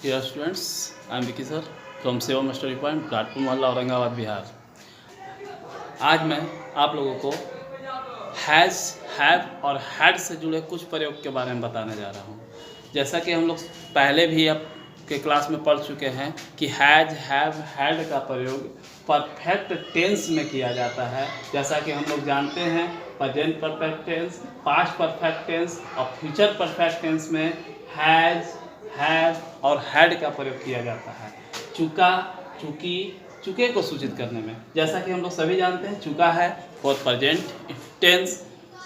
Dear students, I am Vicky sir from Seva mastery point, Ghatpur Mohalla, Aurangabad, Bihar. आज मैं आप लोगों को हैज़, हैव और हैड से जुड़े कुछ प्रयोग के बारे में बताने जा रहा हूँ। जैसा कि हम लोग पहले भी अब के क्लास में पढ़ चुके हैं कि हैज़, हैव, हैड का प्रयोग परफेक्ट टेंस में किया जाता है। जैसा कि हम लोग जानते हैं present perfect tense, past perfect tense और फ्यूचर परफेक्ट टेंस में हैज़, हैव और हैड का प्रयोग किया जाता है चुका, चुकी, चुके को सूचित करने में। जैसा कि हम लोग सभी जानते हैं चुका है फॉर प्रेजेंट टेंस,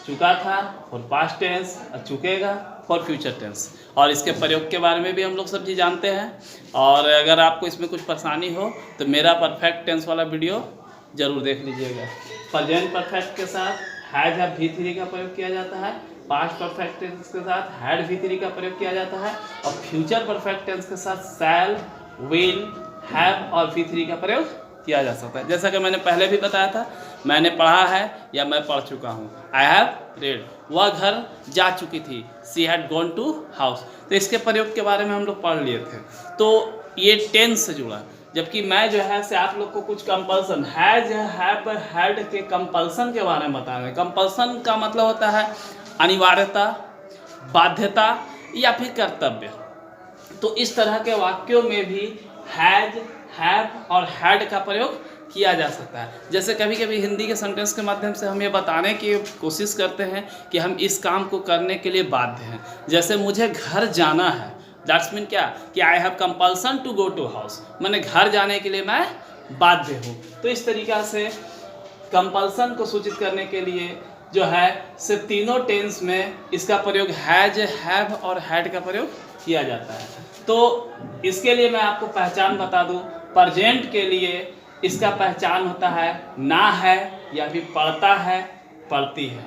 चुका था फॉर पास्ट टेंस और चुकेगा फॉर फ्यूचर टेंस। और इसके प्रयोग के बारे में भी हम लोग सब चीज़ जानते हैं। और अगर आपको इसमें कुछ परेशानी हो तो मेरा परफेक्ट टेंस वाला वीडियो ज़रूर देख लीजिएगा। प्रेजेंट परफेक्ट के साथ हैज, हैव, V3 का प्रयोग किया जाता है। पास्ट परफेक्ट टेंस के साथ हैड, V3 का प्रयोग किया जाता है। और फ्यूचर परफेक्ट टेंस के साथ शैल, विल, हैव और V3 का प्रयोग किया जा सकता है। जैसा कि मैंने पहले भी बताया था, मैंने पढ़ा है या मैं पढ़ चुका हूँ। आई हैव रेड, वह घर जा चुकी थी। She had gone to house. तो इसके प्रयोग के बारे में हम लोग पढ़ लिए थे। तो ये टेंस से जुड़ा। जबकि मैं जो है से आप लोग को कुछ कंपल्सन, हैज, हैव, हैड के कंपल्सन के बारे में बता रहे हैं। कंपल्सन का मतलब होता है अनिवार्यता, बाध्यता या फिर कर्तव्य। तो इस तरह के वाक्यों में भी हैज, हैव और हैड का प्रयोग किया जा सकता है। जैसे कभी कभी हिंदी के सेंटेंस के माध्यम से हम ये बताने की कोशिश करते हैं कि हम इस काम को करने के लिए बाध्य हैं। जैसे मुझे घर जाना है, दैट्स मीन क्या कि I have compulsion to go to house, मैंने घर जाने के लिए मैं बाध्य हूँ। तो इस तरीक़ा से कंपल्सन को सूचित करने के लिए जो है से तीनों टेंस में इसका प्रयोग हैज, हैव और हैड का प्रयोग किया जाता है। तो इसके लिए मैं आपको पहचान बता दूं। प्रेजेंट के लिए इसका पहचान होता है ना है या फिर पढ़ता है, पढ़ती है।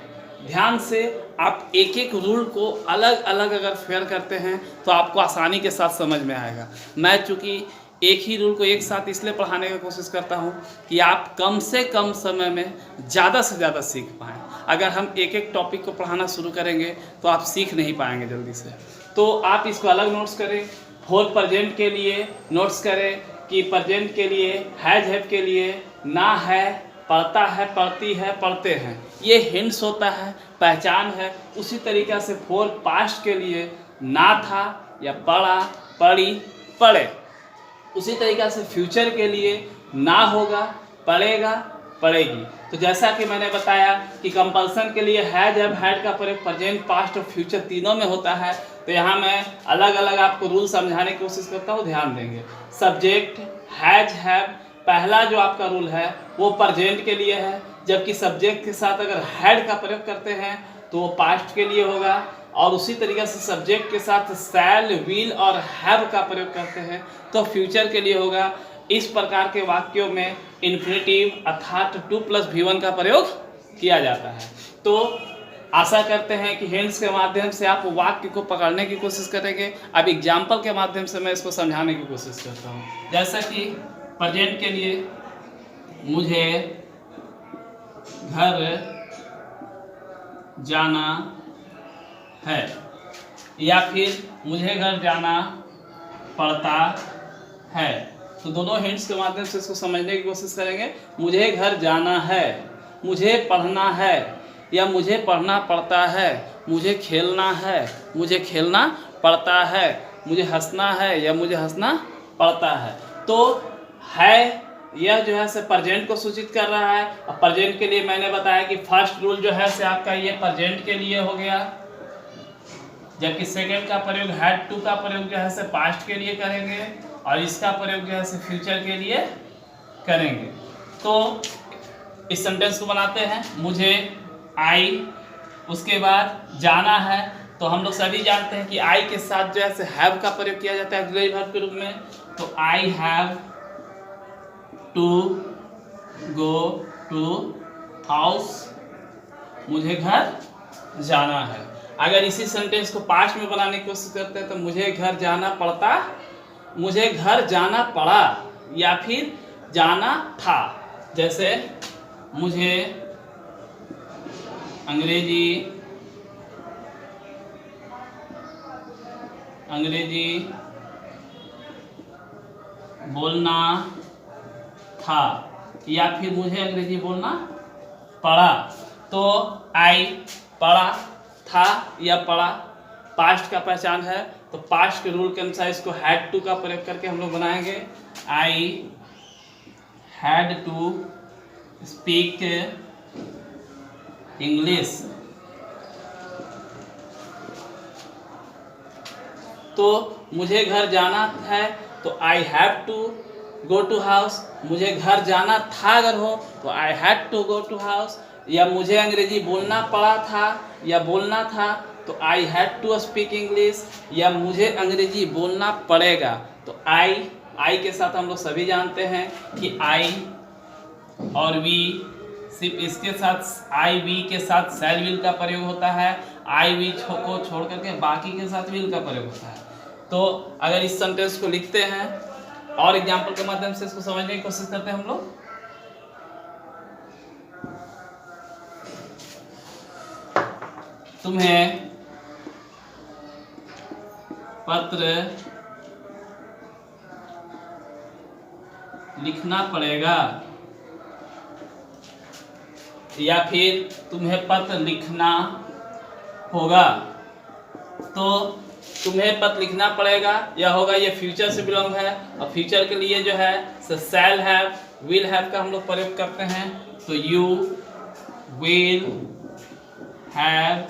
ध्यान से आप एक एक रूल को अलग अलग अगर फेयर करते हैं तो आपको आसानी के साथ समझ में आएगा। मैं चूँकि एक ही रूल को एक साथ इसलिए पढ़ाने की कोशिश करता हूँ कि आप कम से कम समय में ज़्यादा से ज़्यादा सीख पाएँ। अगर हम एक एक टॉपिक को पढ़ाना शुरू करेंगे तो आप सीख नहीं पाएंगे जल्दी से। तो आप इसको अलग नोट्स करें। होल प्रेजेंट के लिए नोट्स करें कि प्रेजेंट के लिए हैज, हैव के लिए ना है, पढ़ता है, पढ़ती है, पढ़ते हैं, ये हिंट्स होता है, पहचान है। उसी तरीक़ा से फॉर पास्ट के लिए ना था या पढ़ा, पढ़ी, पढ़े। उसी तरीक़ा से फ्यूचर के लिए ना होगा, पढ़ेगा, पढ़ेगी। तो जैसा कि मैंने बताया कि कंपल्सन के लिए हैज, हैव, हैड का प्रयोग प्रेजेंट, पास्ट और फ्यूचर तीनों में होता है। तो यहाँ मैं अलग अलग आपको रूल समझाने की कोशिश करता हूँ, ध्यान देंगे। सब्जेक्ट हैज, हैव, पहला जो आपका रूल है वो प्रेजेंट के लिए है, जबकि सब्जेक्ट के साथ अगर हैड का प्रयोग करते हैं तो वो पास्ट के लिए होगा। और उसी तरीके से सब्जेक्ट के साथ शैल, विल और हैव का प्रयोग करते हैं तो फ्यूचर के लिए होगा। इस प्रकार के वाक्यों में इन्फिनेटिव अर्थात 2+V1 का प्रयोग किया जाता है। तो आशा करते हैं कि हिंट्स के माध्यम से आप वाक्य को पकड़ने की कोशिश करेंगे। अब एग्जाम्पल के माध्यम से मैं इसको समझाने की कोशिश करता हूँ। जैसा कि प्रेजेंट के लिए मुझे घर जाना है या फिर मुझे घर जाना पड़ता है, तो दोनों हिंट्स के माध्यम से इसको समझने की कोशिश करेंगे। मुझे घर जाना है, मुझे पढ़ना है या मुझे पढ़ना पड़ता है, मुझे खेलना है, मुझे खेलना पड़ता है, मुझे हंसना है या मुझे हंसना पड़ता है। तो है यह जो है से प्रेजेंट को सूचित कर रहा है। और प्रेजेंट के लिए मैंने बताया कि फर्स्ट रूल जो है से आपका ये प्रेजेंट के लिए हो गया, जबकि सेकेंड का प्रयोग हैड टू का प्रयोग जो है से पास्ट के लिए करेंगे और इसका प्रयोग जो है से फ्यूचर के लिए करेंगे। तो इस सेंटेंस को बनाते हैं। मुझे आई, उसके बाद जाना है, तो हम लोग सभी जानते हैं कि आई के साथ जो है से हैव का प्रयोग किया जाता है ऑक्सिलरी वर्ब के रूप में। तो I have to go to house, मुझे घर जाना है। अगर इसी सेंटेंस को पास्ट में बनाने की कोशिश करते हैं तो मुझे घर जाना पड़ता, मुझे घर जाना पड़ा या फिर जाना था। जैसे मुझे अंग्रेजी बोलना था या फिर मुझे अंग्रेजी बोलना पड़ा। तो आई पढ़ा था या पढ़ा पास्ट का पहचान है, तो पास्ट के रूल के अनुसार इसको हैड टू का प्रयोग करके हम लोग बनाएंगे। I had to speak English. तो मुझे घर जाना है तो I have to go to house. मुझे घर जाना था अगर हो तो I had to go to house. या मुझे अंग्रेजी बोलना पड़ा था या बोलना था तो I had to speak English. या मुझे अंग्रेजी बोलना पड़ेगा तो आई के साथ हम लोग सभी जानते हैं कि आई और वी, सिर्फ इसके साथ आई वी के साथ शैल विल का प्रयोग होता है। आई वी को छोड़ करके बाकी के साथ विल का प्रयोग होता है। तो अगर इस सेंटेंस को लिखते हैं और एग्जाम्पल के माध्यम से इसको समझने की कोशिश करते हैं हम लोग। तुम्हें पत्र लिखना पड़ेगा या फिर तुम्हें पत्र लिखना होगा। तो तुम्हें पत्र लिखना पड़ेगा या होगा, ये फ्यूचर से बिलोंग है और फ्यूचर के लिए जो है शैल हैव विल हैव का हम लोग प्रयोग करते हैं। तो you will have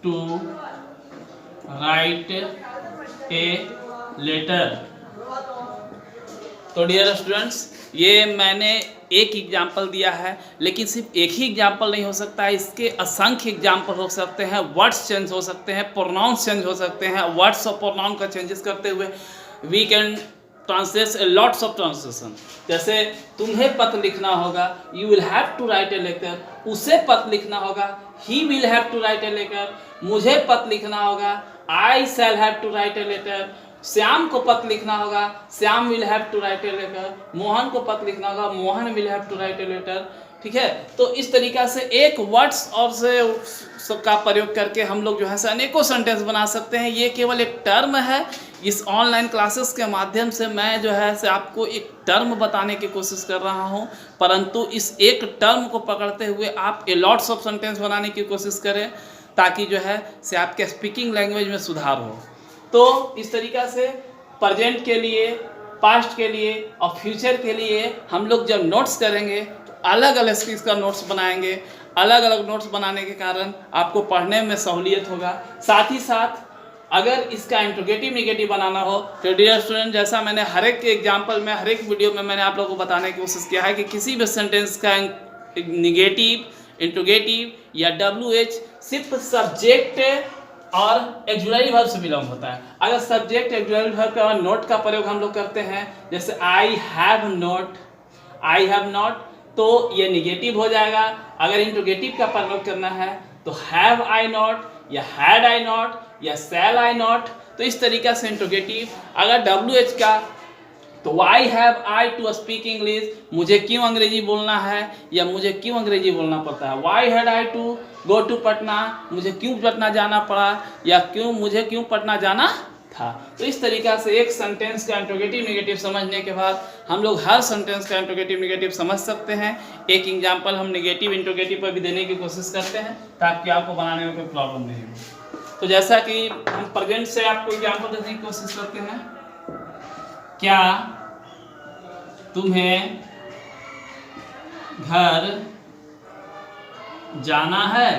to write a letter. तो डियर स्टूडेंट्स, ये मैंने एक एग्जाम्पल दिया है, लेकिन सिर्फ एक ही एग्जाम्पल नहीं हो सकता है, इसके असंख्य एग्जाम्पल हो सकते हैं। वर्ड्स चेंज हो सकते हैं, प्रोनाउंस चेंज हो सकते हैं। वर्ड्स और प्रोनाउन का चेंजेस करते हुए we can translate lots of translation. जैसे तुम्हें पत्र लिखना होगा, you will have to write a letter. उसे पत्र लिखना होगा, he will have to write a letter. मुझे पत्र लिखना होगा, I shall have to write a letter. Shyam को पत्र लिखना होगा, Shyam will have to write a letter. Mohan को पत्र लिखना होगा, Mohan will have to write a letter. ठीक है, तो इस तरीका से एक वर्ड्स और से का प्रयोग करके हम लोग जो है अनेकों सेंटेंस बना सकते हैं। ये केवल एक टर्म है। इस ऑनलाइन क्लासेस के माध्यम से मैं जो है आपको एक टर्म बताने की कोशिश कर रहा हूँ, परंतु इस एक टर्म को पकड़ते हुए आप ए लॉट्स ऑफ सेंटेंस बनाने की कोशिश करें, ताकि जो है आपके स्पीकिंग लैंग्वेज में सुधार हो। तो इस तरीका से प्रेजेंट के लिए, पास्ट के लिए और फ्यूचर के लिए हम लोग जब नोट्स करेंगे तो अलग अलग चीज का नोट्स बनाएंगे। अलग अलग नोट्स बनाने के कारण आपको पढ़ने में सहूलियत होगा। साथ ही साथ अगर इसका इंट्रोगेटिव निगेटिव बनाना हो तो डियर स्टूडेंट, जैसा मैंने हर एक एग्जाम्पल में, हर एक वीडियो में मैंने आप लोगों को बताने की कोशिश किया है कि किसी भी सेंटेंस का निगेटिव, इंट्रोगेटिव या WH सिर्फ सब्जेक्ट और एक्जुलरी वर्ब से बिलोंग होता है। अगर सब्जेक्ट एक्जुलरी वर्ब का नोट का प्रयोग हम लोग करते हैं, जैसे I have not, I have not, तो ये निगेटिव हो जाएगा। अगर इंट्रोगेटिव का प्रयोग करना है तो हैव आई नॉट या हैड आई नॉट या शैल आई नॉट। तो इस तरीका से इंट्रोगेटिव। अगर WH का तो why have I to speak English, मुझे क्यों अंग्रेजी बोलना है या मुझे क्यों अंग्रेजी बोलना पड़ता है। Why had I to go to Patna, मुझे क्यों पटना जाना पड़ा या मुझे क्यों पटना जाना था। तो इस तरीका से एक सेंटेंस का इंट्रोगेटिव निगेटिव समझने के बाद हम लोग हर सेंटेंस का इंट्रोगेटिव निगेटिव समझ सकते हैं। एक एग्जाम्पल हम निगेटिव इंट्रोगेटिव पर भी देने की कोशिश करते हैं ताकि आपको बनाने में कोई प्रॉब्लम नहीं हो। तो जैसा कि हम प्रेजेंट से आपको एग्जाम्पल देने की कोशिश करते हैं, क्या तुम्हें घर जाना है।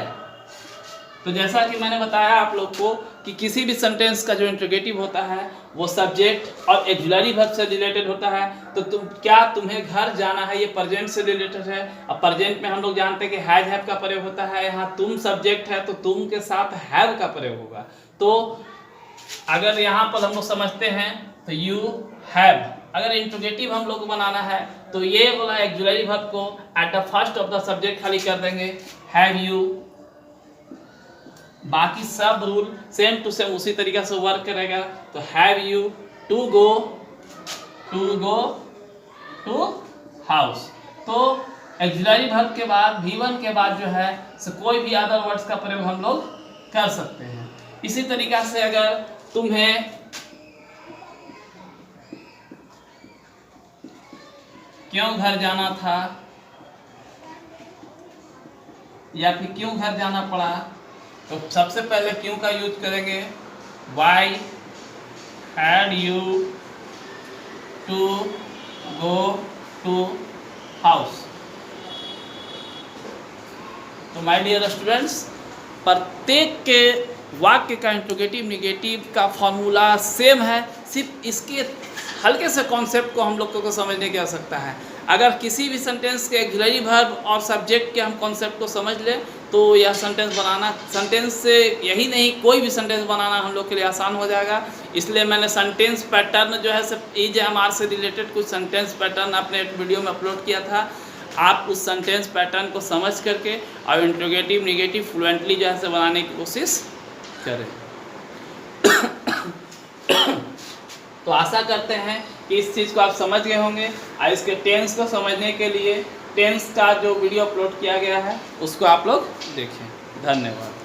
तो जैसा कि मैंने बताया आप लोग को कि किसी भी सेंटेंस का जो इंट्रोगेटिव होता है वो सब्जेक्ट और एक्जुलरी वर्ब से रिलेटेड होता है। तो तुम्हें घर जाना है, ये प्रेजेंट से रिलेटेड है। और प्रेजेंट में हम लोग जानते हैं कि हैज हैव का प्रयोग होता है। यहाँ तुम सब्जेक्ट है तो तुम के साथ हैव का प्रयोग होगा। तो अगर यहाँ पर हम लोग समझते हैं तो यू हैव, अगर इंट्रोगेटिव हम लोग को बनाना है तो ये वाला एक्जुलरी वर्ब को at the first of the subject खाली कर देंगे, हैव यू। बाकी सब रूल सेम टू सेम उसी तरीके से वर्क करेगा। तो have you to go to house. तो एक्जुलरी वर्ब के बाद V1 के बाद जो है कोई भी अदर वर्ड्स का प्रयोग हम लोग कर सकते हैं। इसी तरीका से अगर तुम्हें क्यों घर जाना था या फिर क्यों घर जाना पड़ा, तो सबसे पहले क्यों का यूज करेंगे, why had you to go to house. तो माय डियर स्टूडेंट्स, प्रत्येक के वाक्य का इंट्रोगेटिव निगेटिव का फॉर्मूला सेम है, सिर्फ इसके हल्के से कॉन्सेप्ट को हम लोगों को समझने की आवश्यकता है। अगर किसी भी सेंटेंस के ऑक्सिलरी वर्ब और सब्जेक्ट के हम कॉन्सेप्ट को समझ लें तो यह सेंटेंस बनाना, सेंटेंस से यही नहीं कोई भी सेंटेंस बनाना हम लोग के लिए आसान हो जाएगा। इसलिए मैंने सेंटेंस पैटर्न जो है सिर्फ EJMR से रिलेटेड कुछ सेंटेंस पैटर्न अपने वीडियो में अपलोड किया था। आप उस सेंटेंस पैटर्न को समझ करके और इंट्रोगेटिव निगेटिव फ्लुएंटली जो है बनाने की कोशिश करें। तो आशा करते हैं कि इस चीज़ को आप समझ गए होंगे और इसके टेंस को समझने के लिए टेंस का जो वीडियो अपलोड किया गया है उसको आप लोग देखें। धन्यवाद।